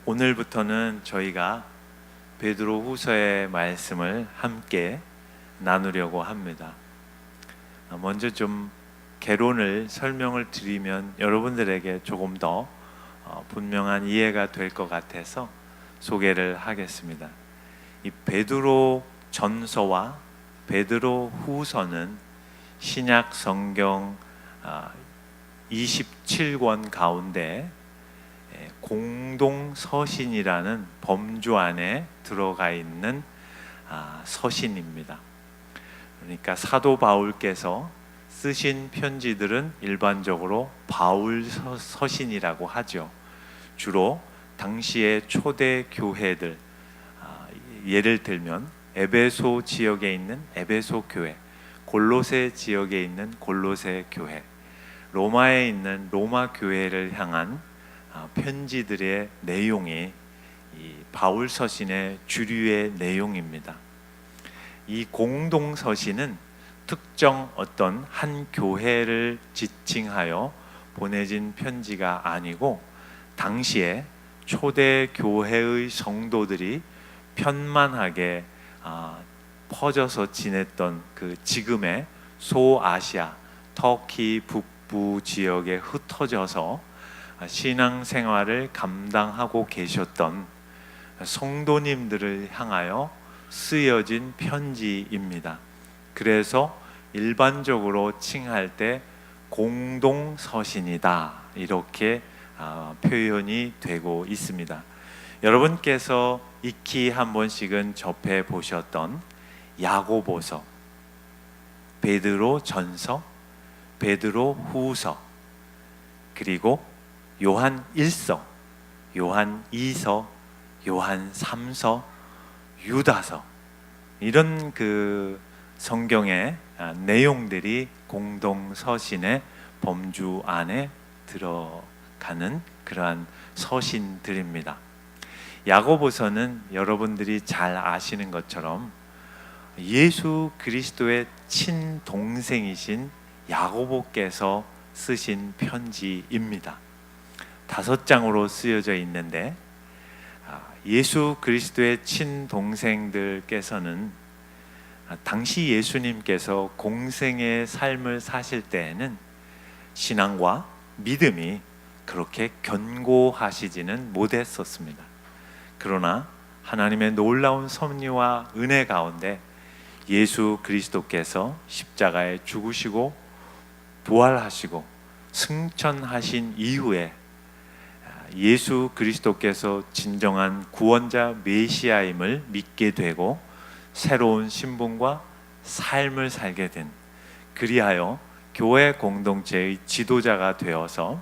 오늘부터는 저희가 베드로후서의 말씀을 함께 나누려고 합니다. 먼저 좀 개론을 설명을 드리면 여러분들에게 조금 더 분명한 이해가 될 것 같아서 소개를 하겠습니다. 이 베드로 전서와 베드로 후서는 신약 성경 27권 가운데 공동 서신이라는 범주 안에 들어가 있는 서신입니다. 그러니까 사도 바울께서 쓰신 편지들은 일반적으로 바울 서신이라고 하죠. 주로 당시의 초대 교회들, 예를 들면 에베소 지역에 있는 에베소 교회, 골로새 지역에 있는 골로새 교회, 로마에 있는 로마 교회를 향한 편지들의 내용이 이 바울 서신의 주류의 내용입니다. 이 공동 서신은 특정 어떤 한 교회를 지칭하여 보내진 편지가 아니고 당시에 초대 교회의 성도들이 편만하게 퍼져서 지냈던 그 지금의 소아시아, 터키 북부 지역에 흩어져서 신앙생활을 감당하고 계셨던 성도님들을 향하여 쓰여진 편지입니다. 그래서 일반적으로 칭할 때 공동서신이다 이렇게 표현이 되고 있습니다. 여러분께서 익히 한 번씩은 접해 보셨던 야고보서, 베드로 전서, 베드로 후서, 그리고 요한 1서, 요한 2서, 요한 3서, 유다서, 이런 그 성경의 내용들이 공동서신의 범주 안에 들어가는 그러한 서신들입니다. 야고보서는 여러분들이 잘 아시는 것처럼 예수 그리스도의 친동생이신 야고보께서 쓰신 편지입니다. 5장으로 쓰여져 있는데 예수 그리스도의 친동생들께서는 당시 예수님께서 공생의 삶을 사실 때에는 신앙과 믿음이 그렇게 견고하시지는 못했었습니다. 그러나 하나님의 놀라운 섭리와 은혜 가운데 예수 그리스도께서 십자가에 죽으시고 부활하시고 승천하신 이후에 예수 그리스도께서 진정한 구원자 메시아임을 믿게 되고 새로운 신분과 삶을 살게 된, 그리하여 교회 공동체의 지도자가 되어서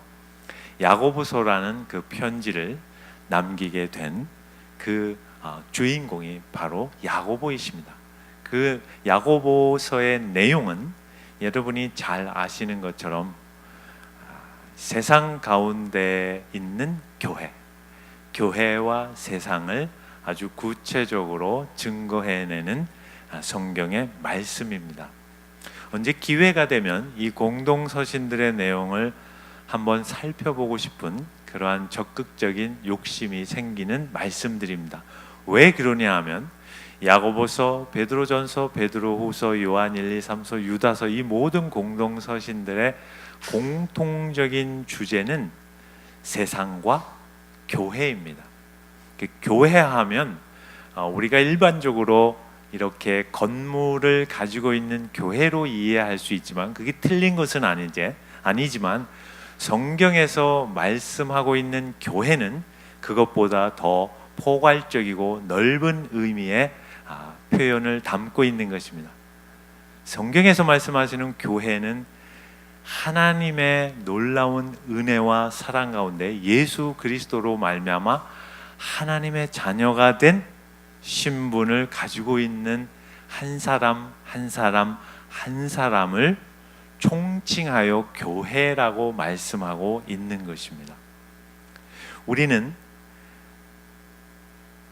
야고보서라는 그 편지를 남기게 된 그 주인공이 바로 야고보이십니다. 그 야고보서의 내용은 여러분이 잘 아시는 것처럼 세상 가운데 있는 교회와 세상을 아주 구체적으로 증거해내는 성경의 말씀입니다. 언제 기회가 되면 이 공동서신들의 내용을 한번 살펴보고 싶은 그러한 적극적인 욕심이 생기는 말씀들입니다. 왜 그러냐 하면 야고보서, 베드로전서, 베드로후서, 요한 1, 2, 3서, 유다서, 이 모든 공동서신들의 공통적인 주제는 세상과 교회입니다. 교회하면 우리가 일반적으로 이렇게 건물을 가지고 있는 교회로 이해할 수 있지만 그게 틀린 것은 아니지만 성경에서 말씀하고 있는 교회는 그것보다 더 포괄적이고 넓은 의미의 표현을 담고 있는 것입니다. 성경에서 말씀하시는 교회는 하나님의 놀라운 은혜와 사랑 가운데 예수 그리스도로 말미암아 하나님의 자녀가 된 신분을 가지고 있는 한 사람 한 사람을 총칭하여 교회라고 말씀하고 있는 것입니다. 우리는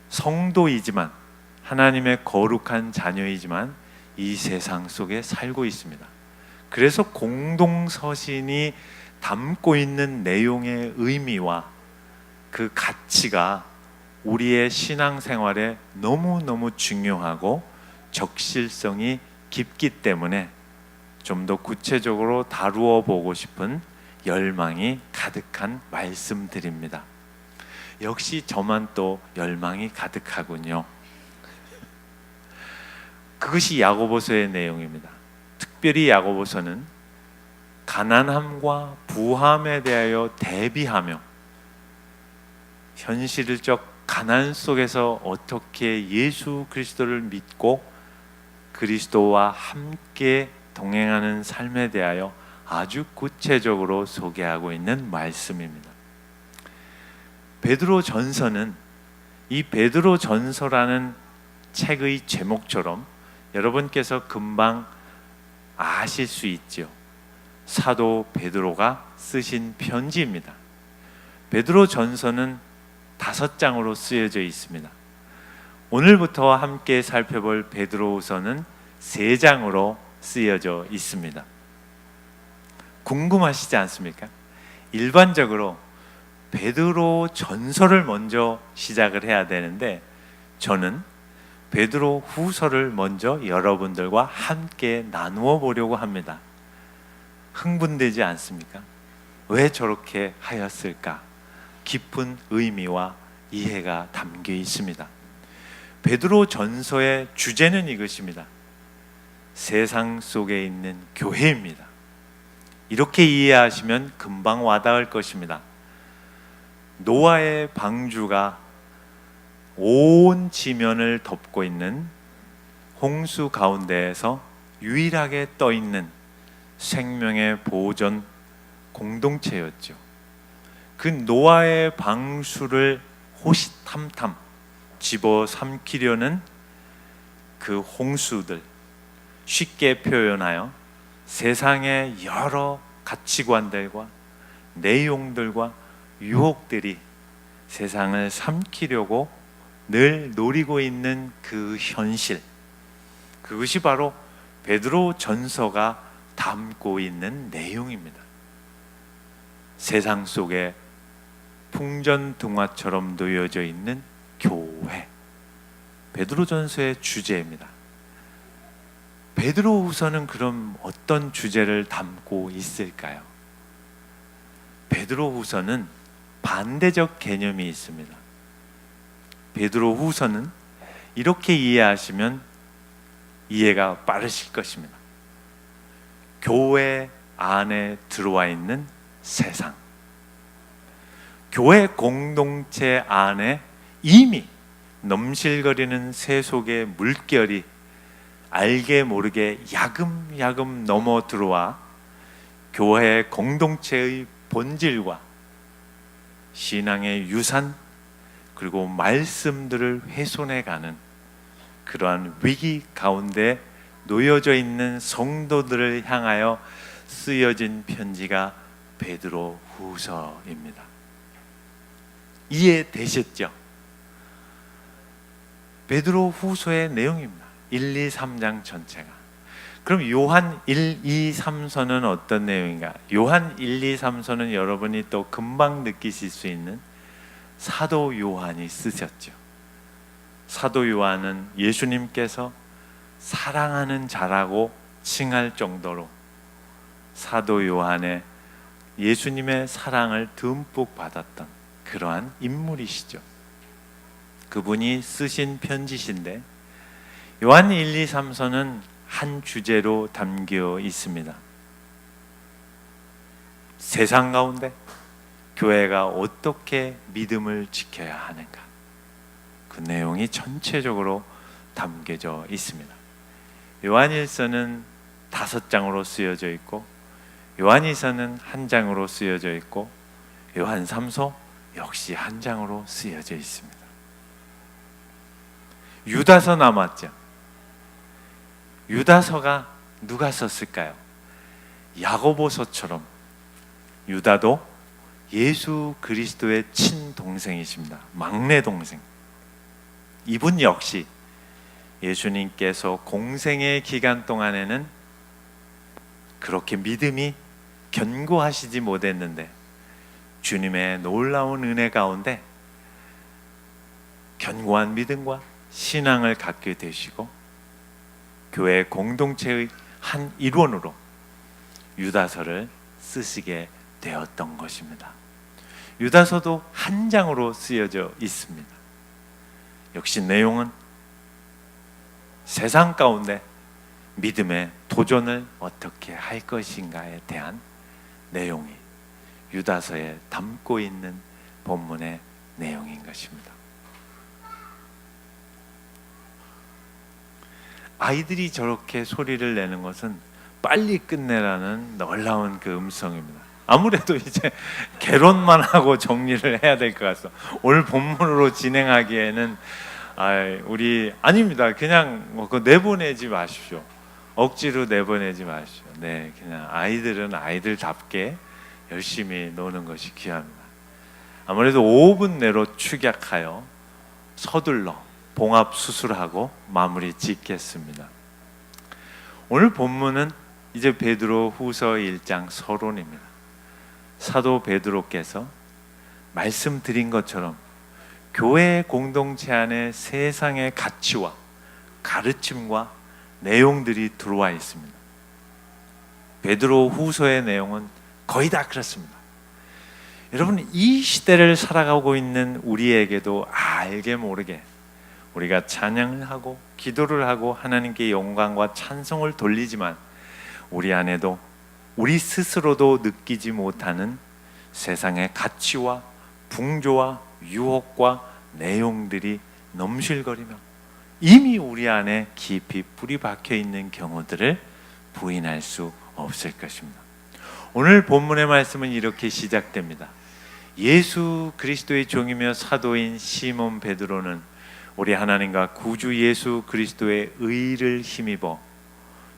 성도이지만 하나님의 거룩한 자녀이지만 이 세상 속에 살고 있습니다. 그래서 공동서신이 담고 있는 내용의 의미와 그 가치가 우리의 신앙생활에 너무너무 중요하고 적실성이 깊기 때문에 좀 더 구체적으로 다루어 보고 싶은 열망이 가득한 말씀들입니다. 역시 저만 또 열망이 가득하군요. 그것이 야고보서의 내용입니다. 특별히 야고보서는 가난함과 부함에 대하여 대비하며 현실적 가난 속에서 어떻게 예수 그리스도를 믿고 그리스도와 함께 동행하는 삶에 대하여 아주 구체적으로 소개하고 있는 말씀입니다. 베드로 전서는 이 베드로 전서라는 책의 제목처럼 여러분께서 금방 아실 수 있죠. 사도 베드로가 쓰신 편지입니다. 베드로 전서는 5장으로 쓰여져 있습니다. 오늘부터 함께 살펴볼 베드로후서는 3장으로 쓰여져 있습니다. 궁금하시지 않습니까? 일반적으로 베드로 전서를 먼저 시작을 해야 되는데 저는 베드로 후서를 먼저 여러분들과 함께 나누어 보려고 합니다. 흥분되지 않습니까? 왜 저렇게 하였을까? 깊은 의미와 이해가 담겨 있습니다. 베드로 전서의 주제는 이것입니다. 세상 속에 있는 교회입니다. 이렇게 이해하시면 금방 와닿을 것입니다. 노아의 방주가 온 지면을 덮고 있는 홍수 가운데에서 유일하게 떠 있는 생명의 보존 공동체였죠. 그 노아의 방수를 호시탐탐 집어삼키려는 그 홍수들, 쉽게 표현하여 세상의 여러 가치관들과 내용들과 유혹들이 세상을 삼키려고 늘 노리고 있는 그 현실, 그것이 바로 베드로 전서가 담고 있는 내용입니다. 세상 속에 풍전등화처럼 놓여져 있는 교회, 베드로 전서의 주제입니다. 베드로 후서는 그럼 어떤 주제를 담고 있을까요? 베드로 후서는 반대적 개념이 있습니다. 베드로 후서는 이렇게 이해하시면 이해가 빠르실 것입니다. 교회 안에 들어와 있는 세상, 교회 공동체 안에 이미 넘실거리는 세속의 물결이 알게 모르게 야금야금 넘어 들어와 교회 공동체의 본질과 신앙의 유산 그리고 말씀들을 훼손해가는 그러한 위기 가운데 놓여져 있는 성도들을 향하여 쓰여진 편지가 베드로 후서입니다. 이해되셨죠? 베드로 후서의 내용입니다. 1, 2, 3장 전체가. 그럼 요한 1, 2, 3서는 어떤 내용인가? 요한 1, 2, 3서는 여러분이 또 금방 느끼실 수 있는 사도 요한이 쓰셨죠. 사도 요한은 예수님께서 사랑하는 자라고 칭할 정도로 사도 요한의 예수님의 사랑을 듬뿍 받았던 그러한 인물이시죠. 그분이 쓰신 편지신데 요한 1, 2, 3서는 한 주제로 담겨 있습니다. 세상 가운데 교회가 어떻게 믿음을 지켜야 하는가, 그 내용이 전체적으로 담겨져 있습니다. 요한 1서는 5장으로 쓰여져 있고 요한 2서는 1장으로 쓰여져 있고 요한 3서 역시 1장으로 쓰여져 있습니다. 유다서 남았죠. 유다서가 누가 썼을까요? 야고보서처럼 유다도 예수 그리스도의 친동생이십니다. 막내 동생. 이분 역시 예수님께서 공생의 기간 동안에는 그렇게 믿음이 견고하시지 못했는데 주님의 놀라운 은혜 가운데 견고한 믿음과 신앙을 갖게 되시고 교회 공동체의 한 일원으로 유다서를 쓰시게 되었던 것입니다. 유다서도 한 장으로 쓰여져 있습니다. 역시 내용은 세상 가운데 믿음의 도전을 어떻게 할 것인가에 대한 내용이 유다서에 담고 있는 본문의 내용인 것입니다. 아이들이 저렇게 소리를 내는 것은 빨리 끝내라는 놀라운 그 음성입니다. 아무래도 이제 개론만 하고 정리를 해야 될 것 같습니다. 오늘 본문으로 진행하기에는 우리 아닙니다. 그냥 그거 내보내지 마십시오. 억지로 내보내지 마십시오. 네, 그냥 아이들은 아이들답게 열심히 노는 것이 귀합니다. 아무래도 5분 내로 축약하여 서둘러 봉합 수술하고 마무리 짓겠습니다. 오늘 본문은 이제 베드로 후서 1장 서론입니다. 사도 베드로께서 말씀드린 것처럼 교회 공동체 안에 세상의 가치와 가르침과 내용들이 들어와 있습니다. 베드로 후서의 내용은 거의 다 그렇습니다. 여러분, 이 시대를 살아가고 있는 우리에게도 알게 모르게 우리가 찬양을 하고 기도를 하고 하나님께 영광과 찬송을 돌리지만 우리 안에도 우리 스스로도 느끼지 못하는 세상의 가치와 풍조와 유혹과 내용들이 넘실거리며 이미 우리 안에 깊이 뿌리 박혀 있는 경우들을 부인할 수 없을 것입니다. 오늘 본문의 말씀은 이렇게 시작됩니다. 예수 그리스도의 종이며 사도인 시몬 베드로는 우리 하나님과 구주 예수 그리스도의 의를 힘입어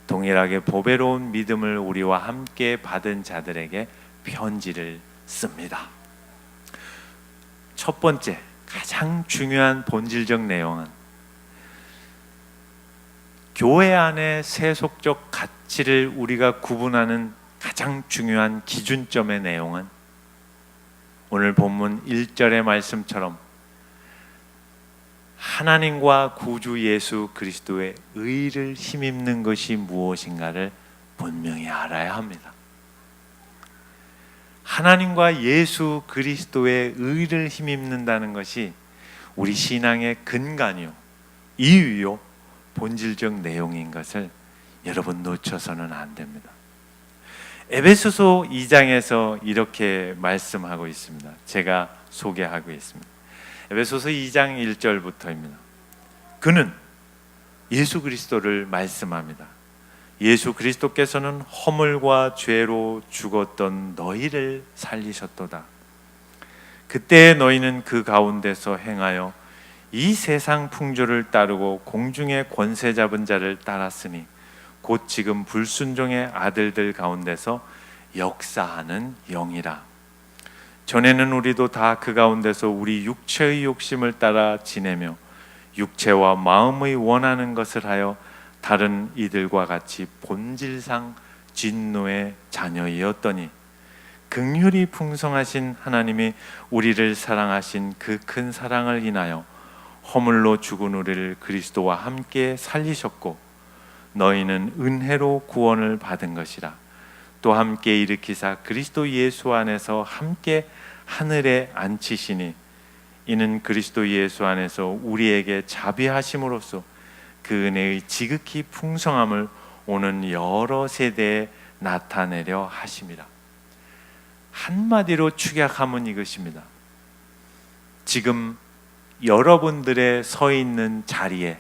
동일하게 보배로운 믿음을 우리와 함께 받은 자들에게 편지를 씁니다. 첫 번째, 가장 중요한 본질적 내용은 교회 안의 세속적 가치를 우리가 구분하는 가장 중요한 기준점의 내용은 오늘 본문 1절의 말씀처럼 하나님과 구주 예수 그리스도의 의를 힘입는 것이 무엇인가를 분명히 알아야 합니다. 하나님과 예수 그리스도의 의를 힘입는다는 것이 우리 신앙의 근간이요, 이유요, 본질적 내용인 것을 여러분 놓쳐서는 안 됩니다. 에베소서 2장에서 이렇게 말씀하고 있습니다. 제가 소개하고 있습니다. 에베소서 2장 1절부터입니다. 그는 예수 그리스도를 말씀합니다. 예수 그리스도께서는 허물과 죄로 죽었던 너희를 살리셨도다. 그때 너희는 그 가운데서 행하여 이 세상 풍조를 따르고 공중의 권세 잡은 자를 따랐으니 곧 지금 불순종의 아들들 가운데서 역사하는 영이라. 전에는 우리도 다 그 가운데서 우리 육체의 욕심을 따라 지내며 육체와 마음의 원하는 것을 하여 다른 이들과 같이 본질상 진노의 자녀이었더니 긍휼이 풍성하신 하나님이 우리를 사랑하신 그 큰 사랑을 인하여 허물로 죽은 우리를 그리스도와 함께 살리셨고 너희는 은혜로 구원을 받은 것이라. 또 함께 일으키사 그리스도 예수 안에서 함께 하늘에 앉히시니 이는 그리스도 예수 안에서 우리에게 자비하심으로써 그 은혜의 지극히 풍성함을 오는 여러 세대에 나타내려 하심이라. 한마디로 축약하면 이것입니다. 지금 여러분들의 서 있는 자리에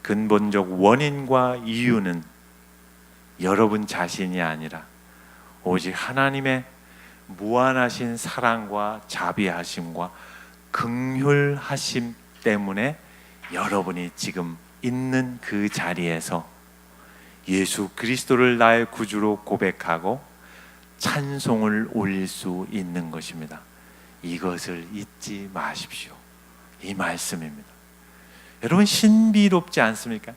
근본적 원인과 이유는 여러분 자신이 아니라 오직 하나님의 무한하신 사랑과 자비하심과 긍휼하심 때문에 여러분이 지금 있는 그 자리에서 예수 그리스도를 나의 구주로 고백하고 찬송을 올릴 수 있는 것입니다. 이것을 잊지 마십시오. 이 말씀입니다. 여러분, 신비롭지 않습니까?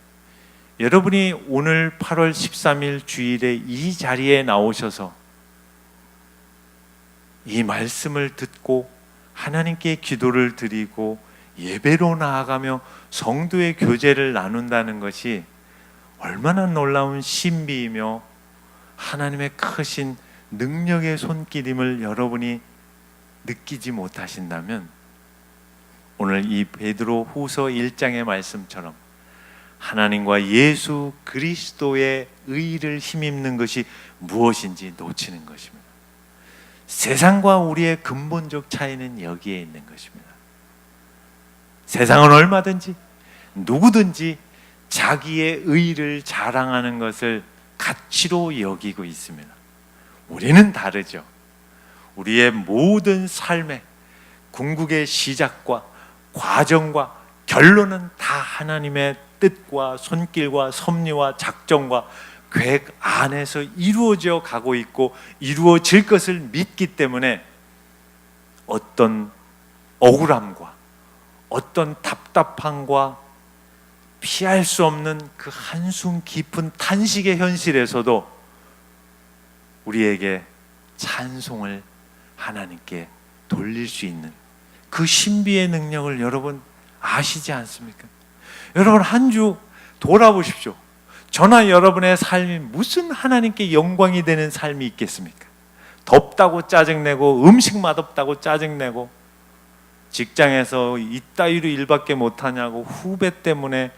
여러분이 오늘 8월 13일 주일에 이 자리에 나오셔서 이 말씀을 듣고 하나님께 기도를 드리고 예배로 나아가며 성도의 교제를 나눈다는 것이 얼마나 놀라운 신비이며 하나님의 크신 능력의 손길임을 여러분이 느끼지 못하신다면 오늘 이 베드로 후서 1장의 말씀처럼 하나님과 예수 그리스도의 의를 힘입는 것이 무엇인지 놓치는 것입니다. 세상과 우리의 근본적 차이는 여기에 있는 것입니다. 세상은 얼마든지 누구든지 자기의 의를 자랑하는 것을 가치로 여기고 있습니다. 우리는 다르죠. 우리의 모든 삶의 궁극의 시작과 과정과 결론은 다 하나님의 뜻과 손길과 섭리와 작정과 계획 안에서 이루어져 가고 있고 이루어질 것을 믿기 때문에 어떤 억울함과 어떤 답답함과 피할 수 없는 그 한숨 깊은 탄식의 현실에서도 우리에게 찬송을 하나님께 돌릴 수 있는 그 신비의 능력을 여러분 아시지 않습니까? 여러분 한 주 돌아보십시오. 저나 여러분의 삶이 무슨 하나님께 영광이 되는 삶이 있겠습니까? 덥다고 짜증내고 음식 맛없다고 짜증내고 직장에서 이따위로 일밖에 못하냐고 후배 때문에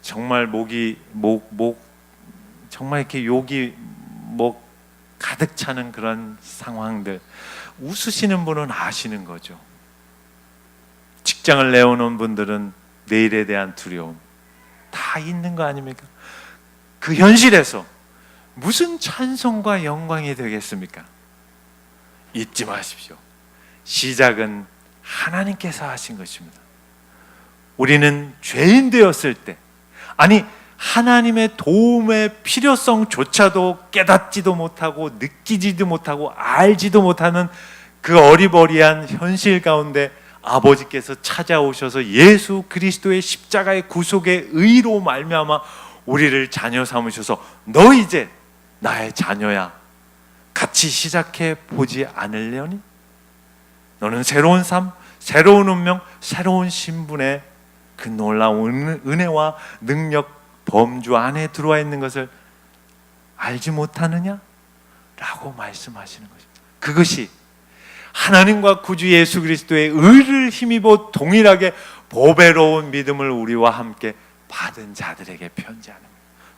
정말 정말 이렇게 욕이 목 가득 차는 그런 상황들, 웃으시는 분은 아시는 거죠. 직장을 내어놓은 분들은 내일에 대한 두려움 다 있는 거 아닙니까? 그 현실에서 무슨 찬송과 영광이 되겠습니까? 잊지 마십시오. 시작은 하나님께서 하신 것입니다. 우리는 죄인 되었을 때, 아니 하나님의 도움의 필요성조차도 깨닫지도 못하고 느끼지도 못하고 알지도 못하는 그 어리버리한 현실 가운데 아버지께서 찾아오셔서 예수 그리스도의 십자가의 구속의 의로 말미암아 우리를 자녀 삼으셔서 너 이제 나의 자녀야, 같이 시작해 보지 않으려니? 너는 새로운 삶, 새로운 운명, 새로운 신분의 그 놀라운 은혜와 능력 범주 안에 들어와 있는 것을 알지 못하느냐? 라고 말씀하시는 것입니다. 그것이 하나님과 구주 예수 그리스도의 의를 힘입어 동일하게 보배로운 믿음을 우리와 함께 받은 자들에게 편지하는 거예요.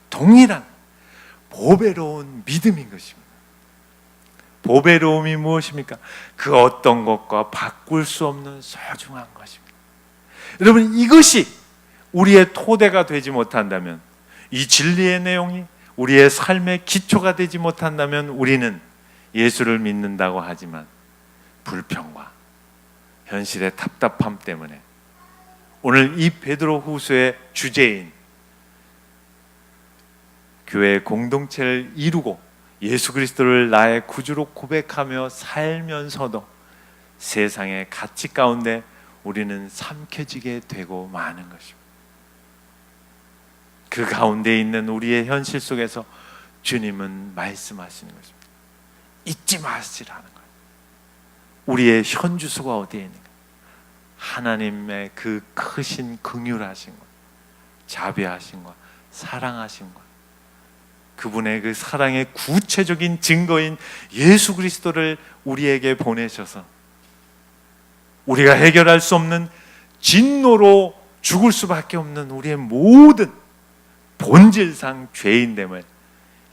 동일한 보배로운 믿음인 것입니다. 보배로움이 무엇입니까? 그 어떤 것과 바꿀 수 없는 소중한 것입니다. 여러분, 이것이 우리의 토대가 되지 못한다면, 이 진리의 내용이 우리의 삶의 기초가 되지 못한다면 우리는 예수를 믿는다고 하지만 불평과 현실의 답답함 때문에 오늘 이 베드로 후서의 주제인 교회의 공동체를 이루고 예수 그리스도를 나의 구주로 고백하며 살면서도 세상의 가치 가운데 우리는 삼켜지게 되고 마는 것입니다. 그 가운데 있는 우리의 현실 속에서 주님은 말씀하시는 것입니다. 잊지 마시라는 거예요. 우리의 현주소가 어디에 있는가? 하나님의 그 크신 긍휼하신 것, 자비하신 것, 사랑하신 것, 그분의 그 사랑의 구체적인 증거인 예수 그리스도를 우리에게 보내셔서 우리가 해결할 수 없는 진노로 죽을 수밖에 없는 우리의 모든 본질상 죄인됨을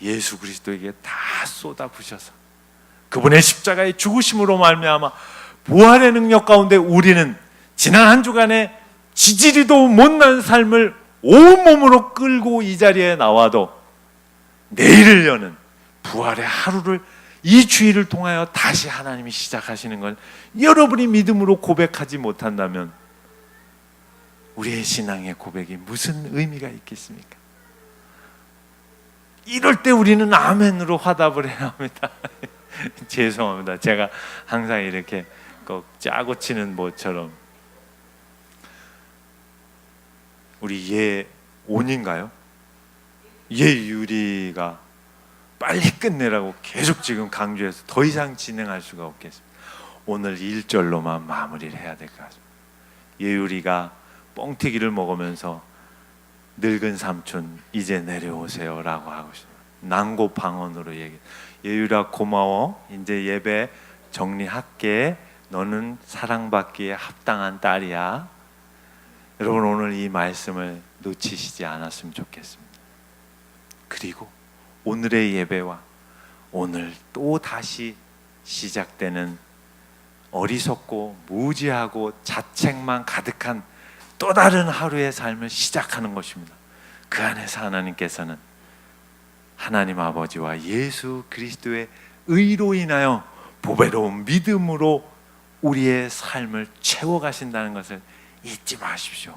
예수 그리스도에게 다 쏟아부셔서 그분의 십자가의 죽으심으로 말미암아 부활의 능력 가운데 우리는 지난 한 주간의 지지리도 못난 삶을 온몸으로 끌고 이 자리에 나와도 내일을 여는 부활의 하루를 이 주일을 통하여 다시 하나님이 시작하시는 걸 여러분이 믿음으로 고백하지 못한다면 우리의 신앙의 고백이 무슨 의미가 있겠습니까? 이럴 때 우리는 아멘으로 화답을 해야 합니다. 죄송합니다. 제가 항상 이렇게 꼭 짜고 치는 모처럼 우리 예온인가요? 예유리가 빨리 끝내라고 계속 지금 강조해서 더 이상 진행할 수가 없겠습니다. 오늘 1절로만 마무리를 해야 될 것 같습니다. 예율이가 뻥튀기를 먹으면서 늙은 삼촌 이제 내려오세요 라고 하고 있어요. 난고방언으로 얘기. 예율아 고마워. 이제 예배 정리할게. 너는 사랑받기에 합당한 딸이야. 여러분 오늘 이 말씀을 놓치시지 않았으면 좋겠습니다. 그리고 오늘의 예배와 오늘 또 다시 시작되는 어리석고 무지하고 자책만 가득한 또 다른 하루의 삶을 시작하는 것입니다. 그 안에서 하나님께서는 하나님 아버지와 예수 그리스도의 의로 인하여 보배로운 믿음으로 우리의 삶을 채워가신다는 것을 잊지 마십시오.